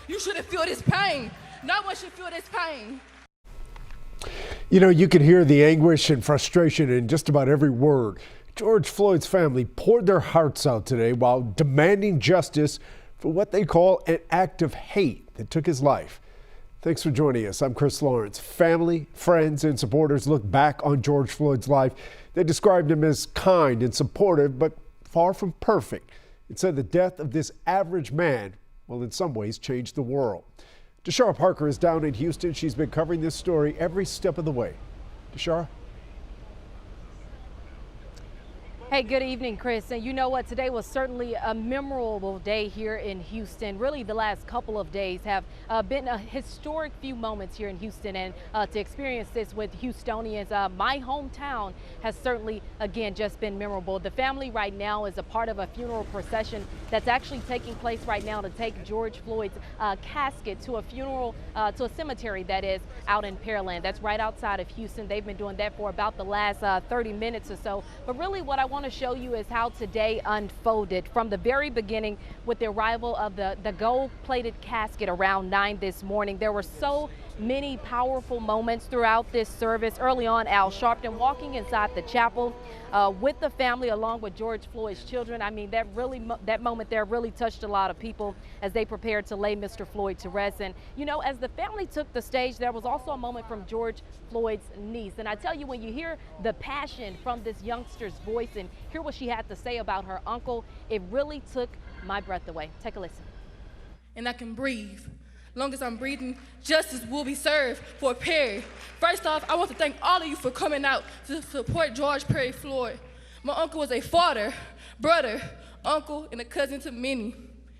You shouldn't feel this pain. No one should feel this pain. You know, you could hear the anguish and frustration in just about every word. George Floyd's family poured their hearts out today while demanding justice for what they call an act of hate that took his life. Thanks for joining us. I'm Chris Lawrence. Family, friends, and supporters look back on George Floyd's life. They described him as kind and supportive, but far from perfect. It said the death of this average man will in some ways change the world. Deshara Parker is down in Houston. She's been covering this story every step of the way. Deshara? Hey, good evening, Chris. And you know what? Today was certainly a memorable day here in Houston. Really, the last couple of days have been a historic few moments here in Houston. And to experience this with Houstonians, my hometown has certainly, again, just been memorable. The family right now is a part of a funeral procession that's actually taking place right now to take George Floyd's casket to a funeral, to a cemetery that is out in Pearland. That's right outside of Houston. They've been doing that for about the last 30 minutes or so. But really what I want to show you is how today unfolded from the very beginning with the arrival of the gold-plated casket around 9 this morning. There were so many powerful moments throughout this service. Early on, Al Sharpton walking inside the chapel with the family along with George Floyd's children. I mean, that moment there really touched a lot of people as they prepared to lay Mr. Floyd to rest. And, you know, as the family took the stage, there was also a moment from George Floyd's niece. And I tell you, when you hear the passion from this youngster's voice and hear what she had to say about her uncle, it really took my breath away. Take a listen. And I can breathe. Long as I'm breathing, justice will be served for Perry. First off, I want to thank all of you for coming out to support George Perry Floyd. My uncle was a father, brother, uncle, and a cousin to many.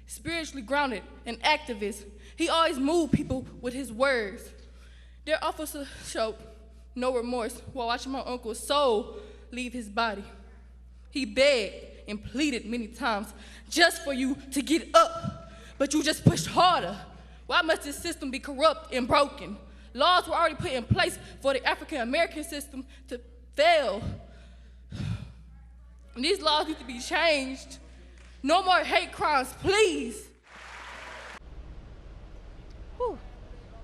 Spiritually grounded, an activist. He always moved people with his words. Their officer showed no remorse while watching my uncle's soul leave his body. He begged and pleaded many times just for you to get up, but you just pushed harder. Why must this system be corrupt and broken? Laws were already put in place for the African-American system to fail. And these laws need to be changed. No more hate crimes, please. Whew.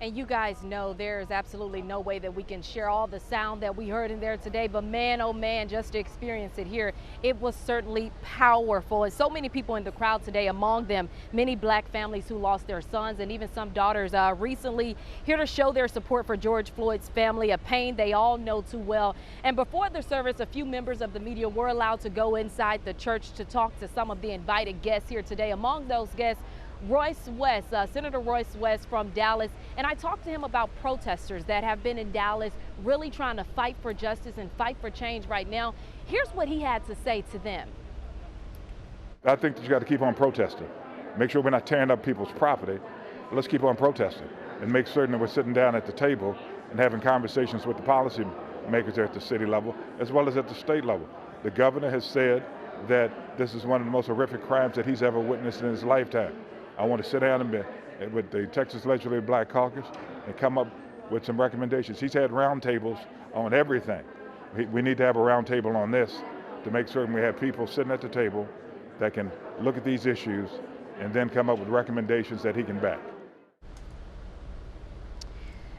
And you guys know there's absolutely no way that we can share all the sound that we heard in there today, but man, oh man, just to experience it here, it was certainly powerful. And so many people in the crowd today, among them many black families who lost their sons and even some daughters recently, here to show their support for George Floyd's family, a pain they all know too well. And before the service, a few members of the media were allowed to go inside the church to talk to some of the invited guests here today. Among those guests, Royce West, Senator Royce West from Dallas, and I talked to him about protesters that have been in Dallas really trying to fight for justice and fight for change right now. Here's what he had to say to them. I think that you got to keep on protesting. Make sure we're not tearing up people's property. But let's keep on protesting and make certain that we're sitting down at the table and having conversations with the policy makers at the city level as well as at the state level. The governor has said that this is one of the most horrific crimes that he's ever witnessed in his lifetime. I want to sit down and with the Texas Legislative Black Caucus and come up with some recommendations. He's had roundtables on everything. We need to have a roundtable on this to make certain we have people sitting at the table that can look at these issues and then come up with recommendations that he can back.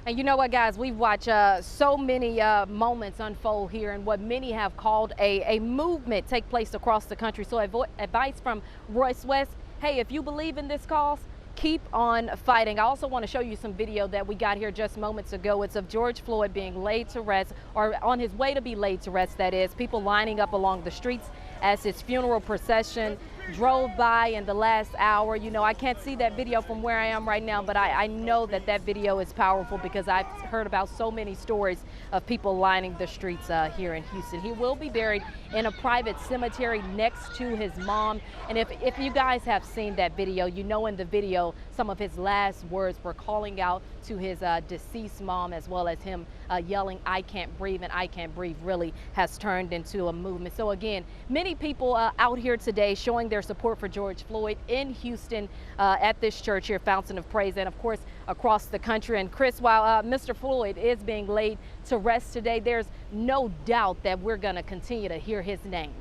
And you know what, guys, we've watched so many moments unfold here and what many have called a movement take place across the country. So advice from Royce West, hey, if you believe in this cause, keep on fighting. I also want to show you some video that we got here just moments ago. It's of George Floyd being laid to rest, or on his way to be laid to rest, that is. People lining up along the streets as his funeral procession drove by in the last hour. You know, I can't see that video from where I am right now, but I know that that video is powerful because I've heard about so many stories of people lining the streets here in Houston. He will be buried in a private cemetery next to his mom. And if you guys have seen that video, you know in the video some of his last words were calling out to his deceased mom, as well as him yelling, "I can't breathe," and "I can't breathe" really has turned into a movement. So again, many people out here today showing their support for George Floyd in Houston at this church here, Fountain of Praise, and of course across the country. And Chris, while Mr. Floyd is being laid to rest today, there's no doubt that we're going to continue to hear his name.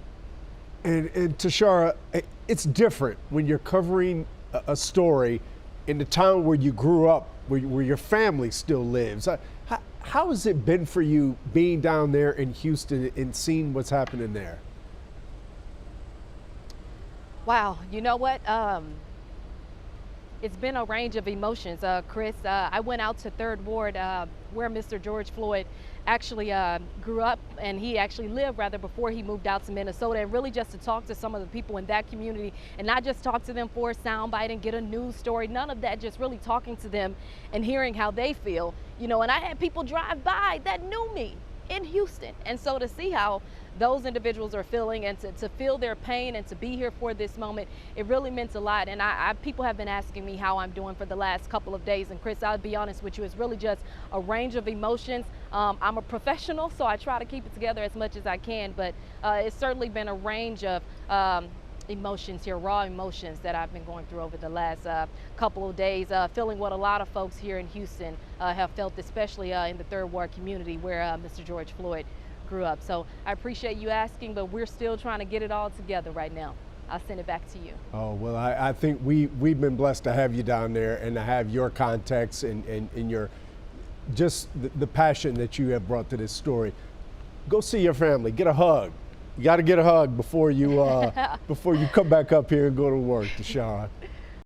And Deshara, it's different when you're covering a story in the town where you grew up, where your family still lives. How has it been for you being down there in Houston and seeing what's happening there? Wow, you know what? It's been a range of emotions, Chris. I went out to 3rd Ward where Mr. George Floyd actually grew up, and he actually lived rather before he moved out to Minnesota, and really just to talk to some of the people in that community, and not just talk to them for a soundbite and get a news story, none of that, just really talking to them and hearing how they feel, you know. And I had people drive by that knew me in Houston, and so to see how those individuals are feeling and to feel their pain and to be here for this moment, it really meant a lot. And people have been asking me how I'm doing for the last couple of days, and Chris, I'll be honest with you, it's really just a range of emotions. I'm a professional, so I try to keep it together as much as I can, but it's certainly been a range of emotions here, raw emotions that I've been going through over the last couple of days, feeling what a lot of folks here in Houston have felt, especially in the 3rd Ward community where Mr. George Floyd grew up. So I appreciate you asking, but we're still trying to get it all together right now. I'll send it back to you. Oh, well, I think we've been blessed to have you down there and to have your context and your just the passion that you have brought to this story. Go see your family, get a hug. You got to get a hug before you come back up here and go to work, Deshaun.